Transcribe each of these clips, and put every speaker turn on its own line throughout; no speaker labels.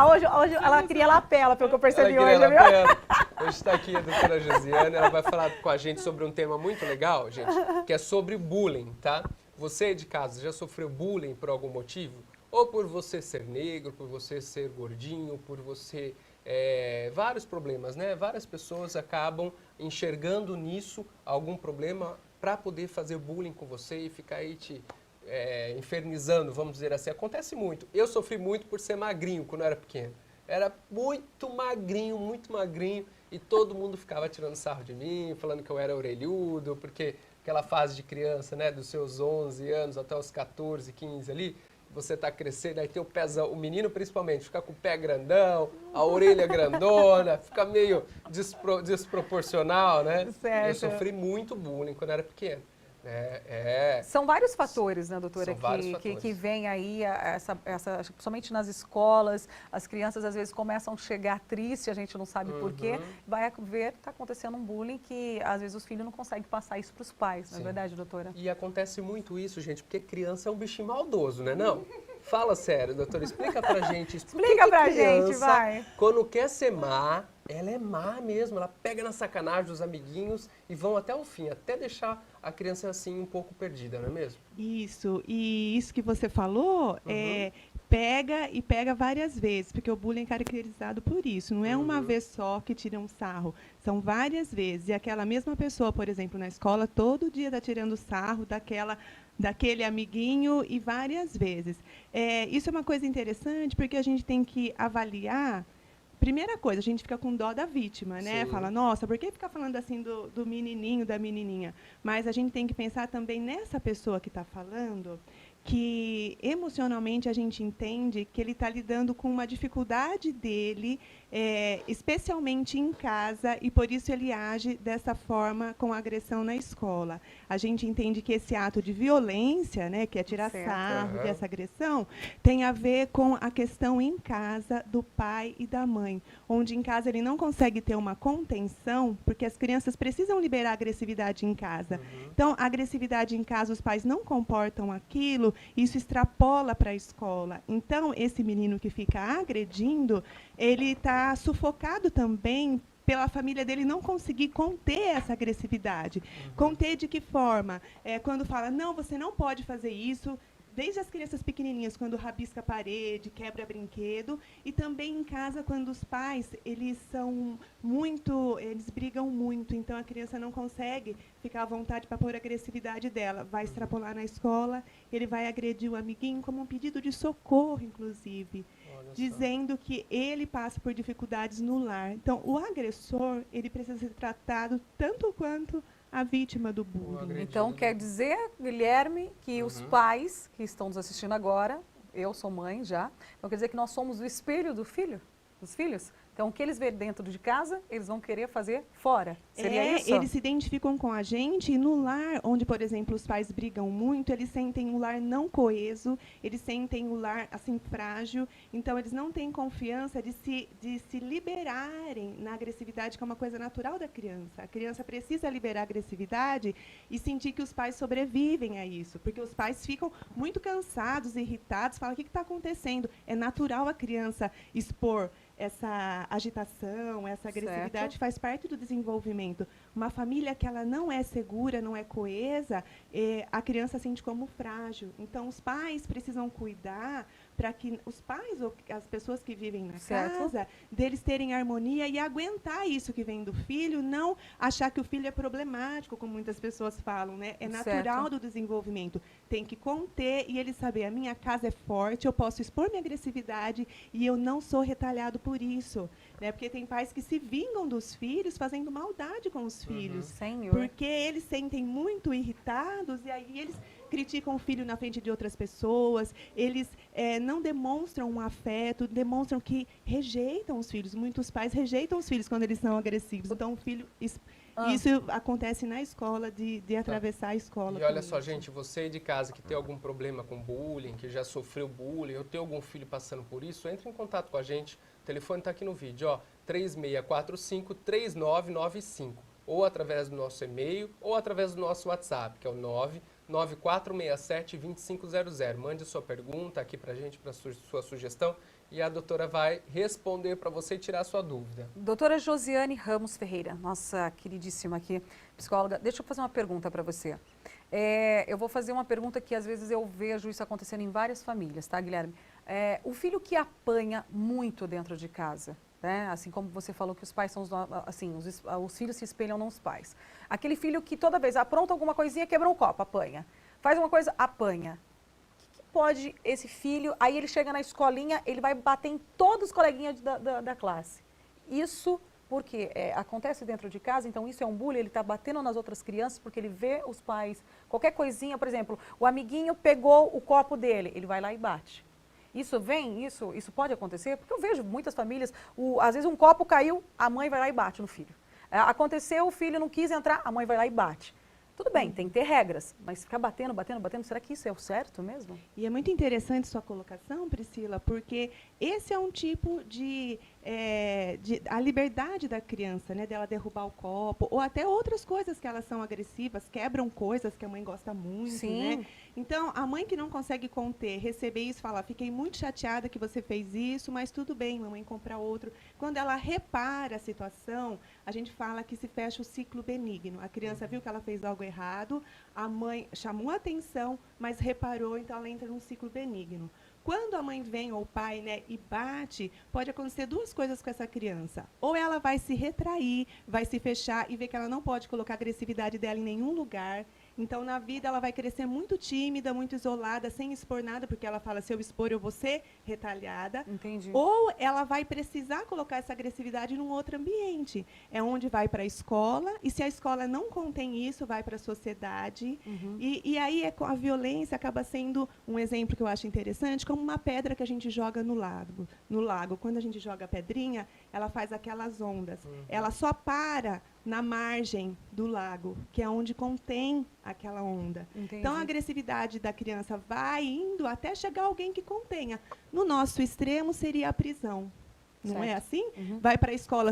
Hoje ela queria lapela, pelo que eu percebi hoje, viu?
Hoje está aqui a doutora Josiane, ela vai falar com a gente sobre um tema muito legal, gente, que é sobre bullying, tá? Você de casa já sofreu bullying por algum motivo? Ou por você ser negro, por você ser gordinho, por você... vários problemas, né? Várias pessoas acabam enxergando nisso algum problema para poder fazer bullying com você e ficar aí te infernizando, vamos dizer assim. Acontece muito. Eu sofri muito por ser magrinho quando eu era pequeno. Era muito magrinho, e todo mundo ficava tirando sarro de mim, falando que eu era orelhudo, porque aquela fase de criança, né, dos seus 11 anos até os 14, 15 ali, você tá crescendo, aí tem o pezão, o menino principalmente, fica com o pé grandão, a orelha grandona, fica meio desproporcional, né?
Certo.
Eu sofri muito bullying quando era pequeno.
São vários fatores, né, doutora,
São vários
que vem aí, principalmente nas escolas, as crianças às vezes começam a chegar tristes, a gente não sabe por quê, vai ver que está acontecendo um bullying que às vezes os filhos não conseguem passar isso para os pais, não é verdade, doutora?
E acontece muito isso, gente, porque criança é um bichinho maldoso, né não? Fala sério, doutora, explica pra gente.
Explica pra gente, vai.
Quando quer ser má, ela é má mesmo, ela pega na sacanagem dos amiguinhos e vão até o fim, até deixar a criança assim um pouco perdida, não é mesmo?
Isso, e isso que você falou, pega várias vezes, porque o bullying é caracterizado por isso, não é uma vez só que tira um sarro, são várias vezes, e aquela mesma pessoa, por exemplo, na escola, todo dia está tirando sarro daquele amiguinho e várias vezes. Isso é uma coisa interessante, porque a gente tem que avaliar. Primeira coisa, a gente fica com dó da vítima, né?
Sim.
Fala, nossa, por que ficar falando assim do menininho, da menininha? Mas a gente tem que pensar também nessa pessoa que está falando, que emocionalmente a gente entende que ele está lidando com uma dificuldade dele, especialmente em casa, e por isso ele age dessa forma com agressão na escola. A gente entende que esse ato de violência, né, que é tirar sarro, que é essa agressão, tem a ver com a questão em casa do pai e da mãe, onde em casa ele não consegue ter uma contenção, porque as crianças precisam liberar a agressividade em casa. Então, a agressividade em casa, os pais não comportam aquilo, isso extrapola para a escola. Então, esse menino que fica agredindo, ele está sufocado também pela família dele não conseguir conter essa agressividade. Conter de que forma? Quando fala, não, você não pode fazer isso, desde as crianças pequenininhas, quando rabisca a parede, quebra brinquedo, e também em casa, quando os pais, eles brigam muito, então a criança não consegue ficar à vontade para pôr a agressividade dela. Vai extrapolar na escola, ele vai agredir o amiguinho como um pedido de socorro, inclusive, dizendo que ele passa por dificuldades no lar. Então, o agressor, ele precisa ser tratado tanto quanto a vítima do bullying.
Então, quer dizer, Guilherme, que os pais que estão nos assistindo agora, eu sou mãe já, então quer dizer que nós somos o espelho dos filhos? Então, o que eles veem dentro de casa, eles vão querer fazer fora. Seria isso?
Eles se identificam com a gente e no lar, onde, por exemplo, os pais brigam muito, eles sentem o lar não coeso, eles sentem o lar assim frágil, então eles não têm confiança de se liberarem na agressividade, que é uma coisa natural da criança. A criança precisa liberar a agressividade e sentir que os pais sobrevivem a isso, porque os pais ficam muito cansados, irritados, falam, o que está acontecendo? É natural a criança expor essa agitação, essa agressividade, faz parte do desenvolvimento. Uma família que ela não é segura, não é coesa, a criança sente como frágil. Então, os pais precisam cuidar para que os pais ou as pessoas que vivem na casa, deles terem harmonia e aguentar isso que vem do filho, não achar que o filho é problemático, como muitas pessoas falam, né? É natural do desenvolvimento. Tem que conter e ele saber, a minha casa é forte, eu posso expor minha agressividade e eu não sou retalhado por isso, né? Porque tem pais que se vingam dos filhos fazendo maldade com os filhos,
Senhor.
porque eles sentem muito irritados e aí eles criticam o filho na frente de outras pessoas, eles não demonstram um afeto, demonstram que rejeitam os filhos. Muitos pais rejeitam os filhos quando eles são agressivos. Então, o filho... Isso acontece na escola, de atravessar a escola.
E olha só, gente, você de casa que tem algum problema com bullying, que já sofreu bullying, ou tem algum filho passando por isso, entre em contato com a gente. O telefone está aqui no vídeo, ó, 3645-3995. Ou através do nosso e-mail, ou através do nosso WhatsApp, que é o 99467-2500. Mande sua pergunta aqui pra gente, pra sua sugestão. e a doutora vai responder para você e tirar a sua dúvida.
Doutora Josiane Ramos Ferreira, nossa queridíssima aqui, psicóloga. Deixa eu fazer uma pergunta para você. Eu vou fazer uma pergunta que às vezes eu vejo isso acontecendo em várias famílias, tá, Guilherme? O filho que apanha muito dentro de casa, né? Assim como você falou que os pais são os filhos se espelham nos pais. Aquele filho que toda vez apronta alguma coisinha, quebra um copo, apanha. Faz uma coisa, apanha. O que pode esse filho, aí ele chega na escolinha, ele vai bater em todos os coleguinhas da classe. Isso porque acontece dentro de casa, então isso é um bullying, ele está batendo nas outras crianças porque ele vê os pais, qualquer coisinha, por exemplo, o amiguinho pegou o copo dele, ele vai lá e bate. Isso pode acontecer? Porque eu vejo muitas famílias, às vezes um copo caiu, a mãe vai lá e bate no filho. Aconteceu, o filho não quis entrar, a mãe vai lá e bate. Tudo bem, tem que ter regras, mas ficar batendo, será que isso é o certo mesmo?
E é muito interessante sua colocação, Priscila, porque esse é um tipo a liberdade da criança, né, dela derrubar o copo, ou até outras coisas que elas são agressivas, quebram coisas que a mãe gosta muito,
Sim.
né? Então, a mãe que não consegue conter, receber isso, falar, fiquei muito chateada que você fez isso, mas tudo bem, mamãe compra outro. Quando ela repara a situação, a gente fala que se fecha o ciclo benigno. A criança viu que ela fez algo errado, a mãe chamou a atenção, mas reparou, então ela entra num ciclo benigno. Quando a mãe vem ou o pai, né, e bate, pode acontecer duas coisas com essa criança. Ou ela vai se retrair, vai se fechar e ver que ela não pode colocar a agressividade dela em nenhum lugar. Então, na vida, ela vai crescer muito tímida, muito isolada, sem expor nada, porque ela fala, se eu expor, eu vou ser retalhada.
Entendi.
Ou ela vai precisar colocar essa agressividade num outro ambiente. É onde vai para a escola, e se a escola não contém isso, vai para a sociedade. E aí a violência acaba sendo um exemplo que eu acho interessante, como uma pedra que a gente joga no lago. Quando a gente joga a pedrinha, ela faz aquelas ondas. Ela só para na margem do lago, que é onde contém aquela onda.
Entendi.
Então, a agressividade da criança vai indo até chegar alguém que contenha. No nosso extremo, seria a prisão. Não é assim? Vai para a escola,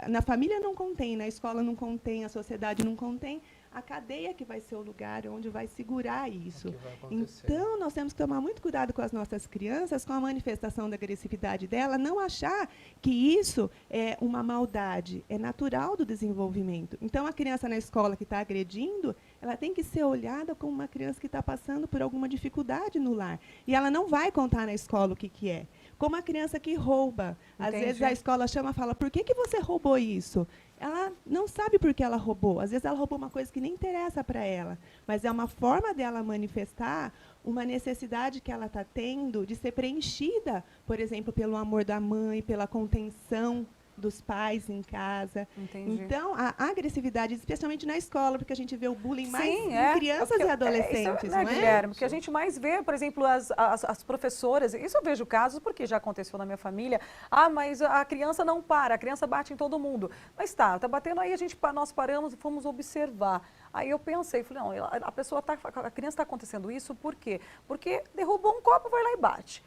na família não contém, na escola não contém, a sociedade não contém, a cadeia que vai ser o lugar onde vai segurar isso. Então, nós temos que tomar muito cuidado com as nossas crianças, com a manifestação da agressividade dela, não achar que isso é uma maldade, é natural do desenvolvimento. Então, a criança na escola que está agredindo, ela tem que ser olhada como uma criança que está passando por alguma dificuldade no lar. E ela não vai contar na escola o que é. Como a criança que rouba. Às vezes a escola chama e fala, por que você roubou isso? Ela não sabe por que ela roubou. Às vezes ela roubou uma coisa que nem interessa para ela. Mas é uma forma dela manifestar uma necessidade que ela está tendo de ser preenchida, por exemplo, pelo amor da mãe, pela contenção dos pais em casa.
Entendi.
Então, a agressividade, especialmente na escola, porque a gente vê o bullying mais
Sim,
em crianças e adolescentes,
isso,
não é?
Guilherme, porque a gente mais vê, por exemplo, as professoras, isso eu vejo casos porque já aconteceu na minha família, mas a criança não para, a criança bate em todo mundo. Mas tá batendo aí, nós paramos e fomos observar. Aí eu pensei, falei, não, a criança está acontecendo isso por quê? Porque derrubou um copo, vai lá e bate.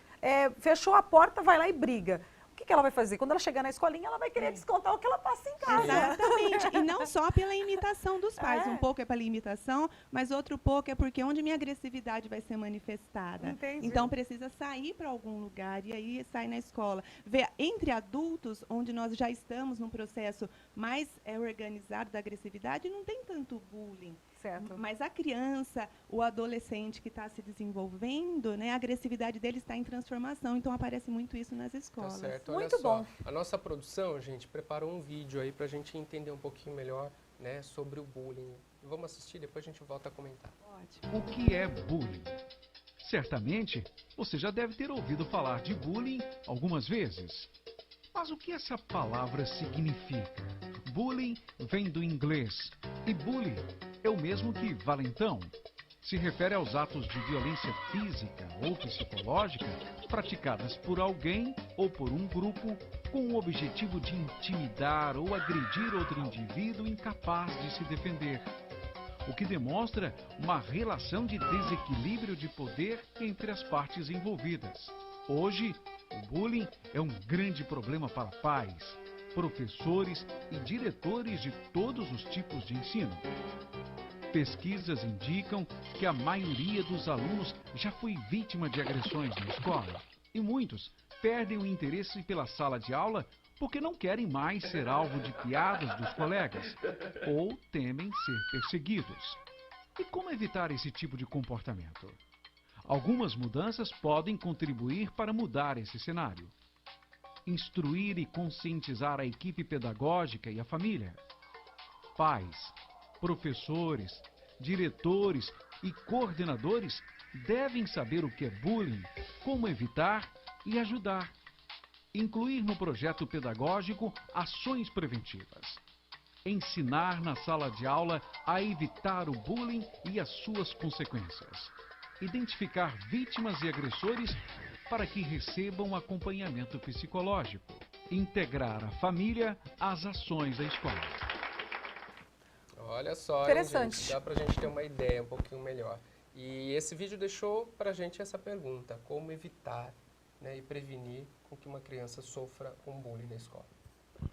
Fechou a porta, vai lá e briga. O que ela vai fazer? Quando ela chegar na escolinha, ela vai querer descontar o que ela passa em casa.
Exatamente. E não só pela imitação dos pais. Um pouco é pela imitação, mas outro pouco é porque onde minha agressividade vai ser manifestada.
Entendi.
Então, precisa sair para algum lugar e aí sai na escola. Ver entre adultos, onde nós já estamos num processo mais organizado da agressividade, não tem tanto bullying.
Certo.
Mas a criança, o adolescente que está se desenvolvendo, né, a agressividade dele está em transformação. Então, aparece muito isso nas escolas.
Tá certo.
Muito
Olha só,
bom.
a nossa produção, gente, preparou um vídeo aí para a gente entender um pouquinho melhor, né, sobre o bullying. Vamos assistir, depois a gente volta a comentar.
Ótimo.
O que é bullying? Certamente, você já deve ter ouvido falar de bullying algumas vezes. Mas o que essa palavra significa? Bullying vem do inglês e bully é o mesmo que valentão. Se refere aos atos de violência física ou psicológica praticadas por alguém ou por um grupo com o objetivo de intimidar ou agredir outro indivíduo incapaz de se defender. O que demonstra uma relação de desequilíbrio de poder entre as partes envolvidas. Hoje, o bullying é um grande problema para pais, professores e diretores de todos os tipos de ensino. Pesquisas indicam que a maioria dos alunos já foi vítima de agressões na escola e muitos perdem o interesse pela sala de aula porque não querem mais ser alvo de piadas dos colegas ou temem ser perseguidos. E como evitar esse tipo de comportamento? Algumas mudanças podem contribuir para mudar esse cenário. Instruir e conscientizar a equipe pedagógica e a família. Pais, professores, diretores e coordenadores devem saber o que é bullying, como evitar e ajudar. Incluir no projeto pedagógico ações preventivas. Ensinar na sala de aula a evitar o bullying e as suas consequências. Identificar vítimas e agressores para que recebam acompanhamento psicológico. Integrar a família às ações da escola.
Olha só,
Interessante.
gente, dá pra gente ter uma ideia um pouquinho melhor. E esse vídeo deixou pra gente essa pergunta: como evitar, né, e prevenir com que uma criança sofra um bullying na escola?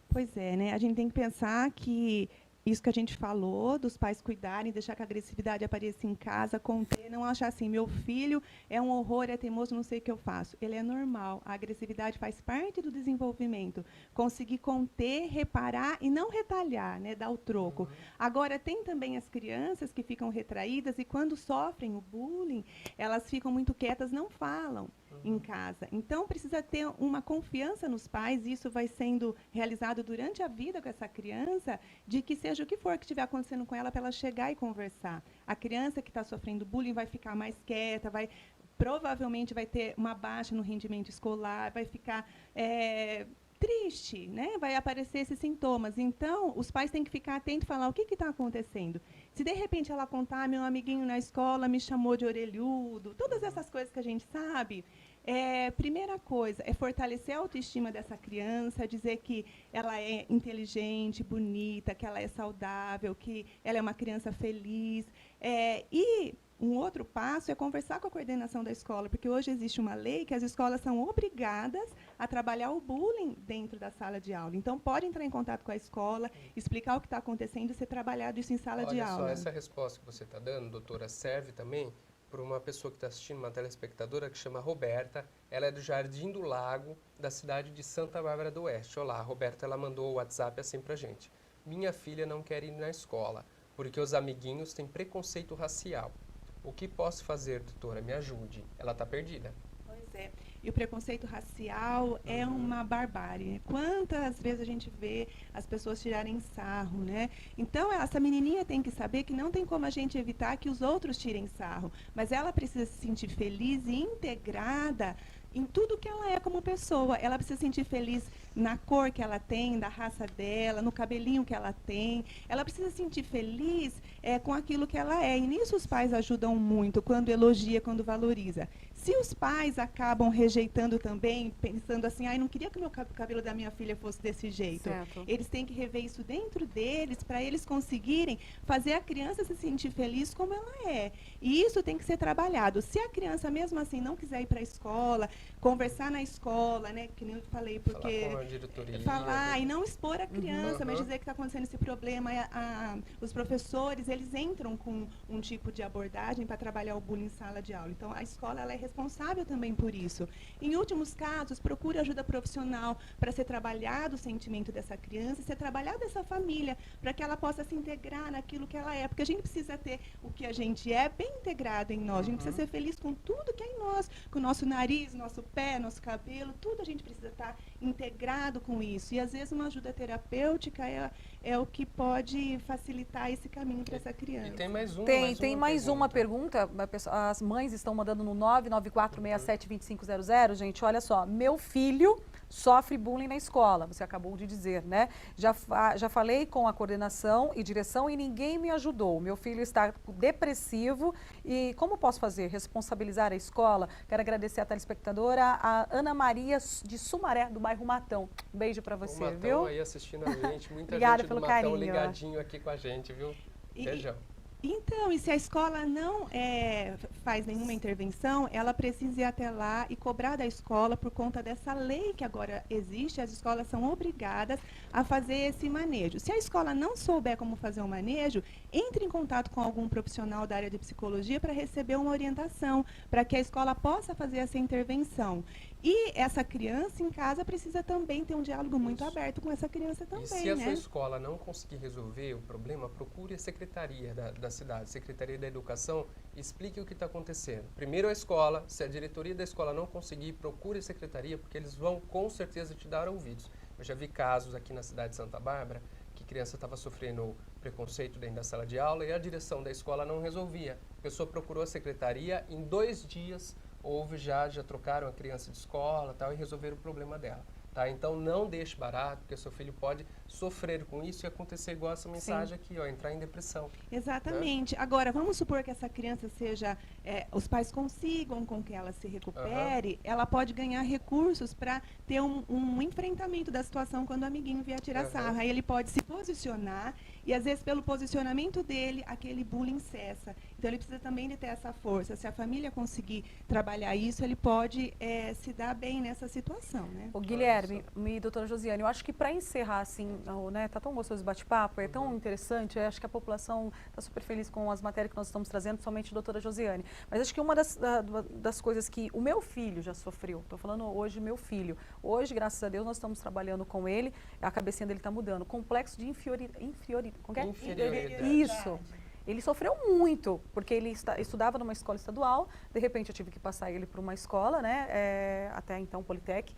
Pois é, né? A gente tem que pensar que isso que a gente falou, dos pais cuidarem, deixar que a agressividade apareça em casa, conter, não achar assim, meu filho é um horror, é teimoso, não sei o que eu faço. Ele é normal, a agressividade faz parte do desenvolvimento. Conseguir conter, reparar e não retalhar, né? Dar o troco. Agora, tem também as crianças que ficam retraídas e quando sofrem o bullying, elas ficam muito quietas, não falam em casa. Então, precisa ter uma confiança nos pais, e isso vai sendo realizado durante a vida com essa criança, de que seja o que for que estiver acontecendo com ela, para ela chegar e conversar. A criança que está sofrendo bullying vai ficar mais quieta, provavelmente vai ter uma baixa no rendimento escolar, vai ficar triste, né? Vai aparecer esses sintomas. Então, os pais têm que ficar atentos e falar o que está acontecendo. Se, de repente, ela contar, meu amiguinho na escola me chamou de orelhudo, todas essas coisas que a gente sabe, primeira coisa é fortalecer a autoestima dessa criança, dizer que ela é inteligente, bonita, que ela é saudável, que ela é uma criança feliz. E um outro passo é conversar com a coordenação da escola, porque hoje existe uma lei que as escolas são obrigadas a trabalhar o bullying dentro da sala de aula. Então, pode entrar em contato com a escola, explicar o que está acontecendo e ser trabalhado isso em sala de aula.
Olha só, essa resposta que você está dando, doutora, serve também para uma pessoa que está assistindo, uma telespectadora que chama Roberta. Ela é do Jardim do Lago, da cidade de Santa Bárbara do Oeste. Olá, a Roberta, ela mandou o WhatsApp assim para a gente. Minha filha não quer ir na escola, porque os amiguinhos têm preconceito racial. O que posso fazer, doutora? Me ajude. Ela está perdida.
Pois é. E o preconceito racial é uma barbárie. Quantas vezes a gente vê as pessoas tirarem sarro, né? Então, essa menininha tem que saber que não tem como a gente evitar que os outros tirem sarro. Mas ela precisa se sentir feliz e integrada em tudo que ela é como pessoa. Ela precisa se sentir feliz na cor que ela tem, da raça dela, no cabelinho que ela tem. Ela precisa se sentir feliz com aquilo que ela é. E nisso os pais ajudam muito, quando elogia, quando valoriza. Se os pais acabam rejeitando também, pensando assim, não queria que o cabelo da minha filha fosse desse jeito.
Certo.
Eles têm que rever isso dentro deles, para eles conseguirem fazer a criança se sentir feliz como ela é. E isso tem que ser trabalhado. Se a criança, mesmo assim, não quiser ir para a escola, conversar na escola, né, que nem eu falei, porque
Falar com a diretoria.
falar e não expor a criança, mas dizer que está acontecendo esse problema. Os professores, eles entram com um tipo de abordagem para trabalhar o bullying em sala de aula. Então, a escola ela é responsável também por isso. Em últimos casos, procure ajuda profissional para ser trabalhado o sentimento dessa criança, ser trabalhado essa família, para que ela possa se integrar naquilo que ela é. Porque a gente precisa ter o que a gente é bem integrado em nós. A gente precisa ser feliz com tudo que é em nós, com o nosso nariz, nosso pé, nosso cabelo, tudo a gente precisa estar integrado com isso. E, às vezes, uma ajuda terapêutica é o que pode facilitar esse caminho para essa criança.
E tem mais uma.
Tem mais uma pergunta. As mães estão mandando no 994672500. Gente, olha só. Meu filho sofre bullying na escola. Você acabou de dizer, né? Já falei com a coordenação e direção e ninguém me ajudou. Meu filho está depressivo. E como posso fazer? Responsabilizar a escola? Quero agradecer a telespectadora, a Ana Maria de Sumaré, do bairro Matão. Um beijo para você,
o Matão
viu?
Aí assistindo a gente. Muita
Obrigada
gente do
pelo
Matão
carinho.
ligadinho aqui com a gente, viu? Beijão.
Então, e se a escola não faz nenhuma intervenção, ela precisa ir até lá e cobrar da escola por conta dessa lei que agora existe. As escolas são obrigadas a fazer esse manejo. Se a escola não souber como fazer o manejo, entre em contato com algum profissional da área de psicologia para receber uma orientação, para que a escola possa fazer essa intervenção. E essa criança em casa precisa também ter um diálogo muito aberto com essa criança também,
E se a
né?
sua escola não conseguir resolver o problema, procure a secretaria da cidade, Secretaria da Educação, e explique o que está acontecendo. Primeiro a escola, se a diretoria da escola não conseguir, procure a secretaria, porque eles vão com certeza te dar ouvidos. Eu já vi casos aqui na cidade de Santa Bárbara, que criança estava sofrendo preconceito dentro da sala de aula e a direção da escola não resolvia. A pessoa procurou a secretaria, em 2 dias já trocaram a criança de escola tal, e resolveram o problema dela. Tá? Então não deixe barato, porque seu filho pode sofrer com isso e acontecer igual essa mensagem aqui, ó, entrar em depressão.
Exatamente. Né? Agora, vamos supor que essa criança seja, os pais consigam com que ela se recupere, ela pode ganhar recursos para ter um enfrentamento da situação quando o amiguinho vier tirar sarro. Aí ele pode se posicionar e, às vezes, pelo posicionamento dele, aquele bullying cessa. Então, ele precisa também de ter essa força. Se a família conseguir trabalhar isso, ele pode se dar bem nessa situação, né?
Ô, Guilherme e doutora Josiane, eu acho que para encerrar, assim, né, tá tão gostoso esse bate-papo, é tão interessante, eu acho que a população está super feliz com as matérias que nós estamos trazendo, principalmente a doutora Josiane. Mas acho que uma das coisas que o meu filho já sofreu, estou falando hoje meu filho, hoje, graças a Deus, nós estamos trabalhando com ele, a cabecinha dele está mudando, complexo de inferioridade. Isso. Ele sofreu muito, porque ele estudava numa escola estadual, de repente eu tive que passar ele para uma escola, né, até então Politec,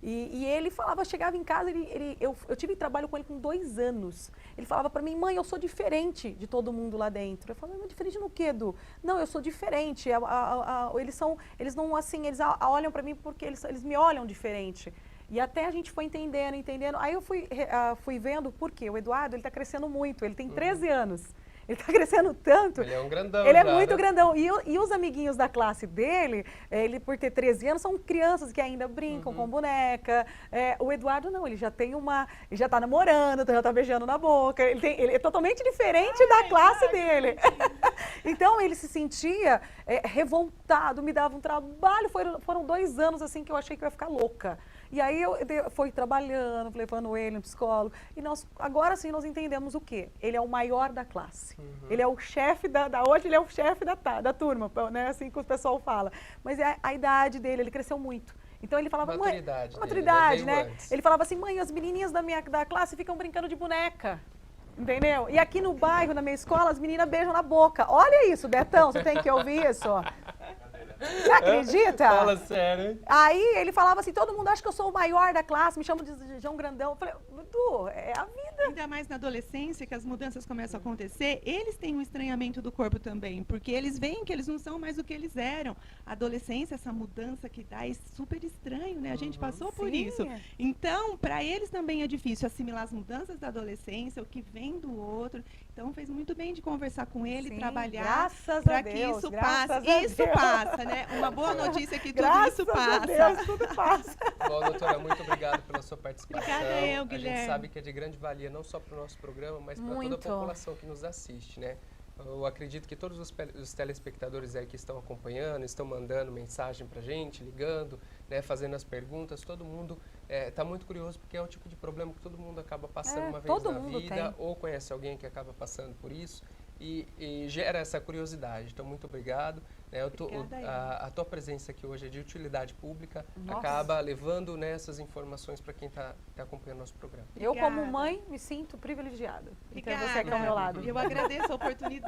e ele falava, chegava em casa, eu tive trabalho com ele com 2 anos. Ele falava para mim, mãe, eu sou diferente de todo mundo lá dentro. Eu falava, mas diferente no quê, Edu? Não, eu sou diferente. Eles não assim, eles olham para mim porque eles me olham diferente. E até a gente foi entendendo. Aí eu fui vendo por quê. O Eduardo, ele está crescendo muito, ele tem 13 anos. Ele está crescendo tanto.
Ele é um grandão.
Ele é
já,
muito
né?
grandão. E os amiguinhos da classe dele, ele por ter 13 anos, são crianças que ainda brincam com boneca. O Eduardo não, ele já tem ele já está namorando, já está beijando na boca. Ele é totalmente diferente da classe dele. Então ele se sentia revoltado, me dava um trabalho. Foram 2 anos assim que eu achei que eu ia ficar louca. E aí eu fui trabalhando, levando ele no psicólogo. E agora sim nós entendemos o quê? Ele é o maior da classe. Ele é o chefe hoje ele é o chefe da turma, né? Assim que o pessoal fala. Mas é a idade dele, ele cresceu muito. Então ele falava, maturidade, né? Ele falava assim, mãe, as menininhas da classe ficam brincando de boneca. Entendeu? E aqui no bairro, na minha escola, as meninas beijam na boca. Olha isso, Betão, você tem que ouvir isso. Você acredita?
Fala sério, hein?
Aí ele falava assim, todo mundo acha que eu sou o maior da classe, me chamam de João Grandão. Eu falei, Edu, é a vida.
Ainda mais na adolescência, que as mudanças começam a acontecer, eles têm um estranhamento do corpo também, porque eles veem que eles não são mais o que eles eram. A adolescência, essa mudança que dá, é super estranho, né? A gente passou por isso. Então, para eles também é difícil assimilar as mudanças da adolescência, o que vem do outro. Então, fez muito bem de conversar com ele, trabalhar para que isso passe. Isso passa, né? Uma boa notícia é que tudo isso passa.
Graças a Deus, tudo passa.
Bom, doutora, muito obrigado pela sua participação.
Obrigada eu, Guilherme.
A gente sabe que é de grande valia, não só para o nosso programa, mas para toda a população que nos assiste, né? Eu acredito que todos os telespectadores aí que estão acompanhando, estão mandando mensagem para a gente, ligando, né, fazendo as perguntas, todo mundo está muito curioso, porque é o tipo de problema que todo mundo acaba passando uma vez na vida, ou conhece alguém que acaba passando por isso, e gera essa curiosidade. Então, muito obrigado. A tua presença aqui hoje é de utilidade pública, acaba levando, né, essas informações para quem está acompanhando nosso programa.
Eu, como mãe, me sinto privilegiada.
Obrigada.
Então, você aqui ao meu lado.
Eu agradeço a oportunidade.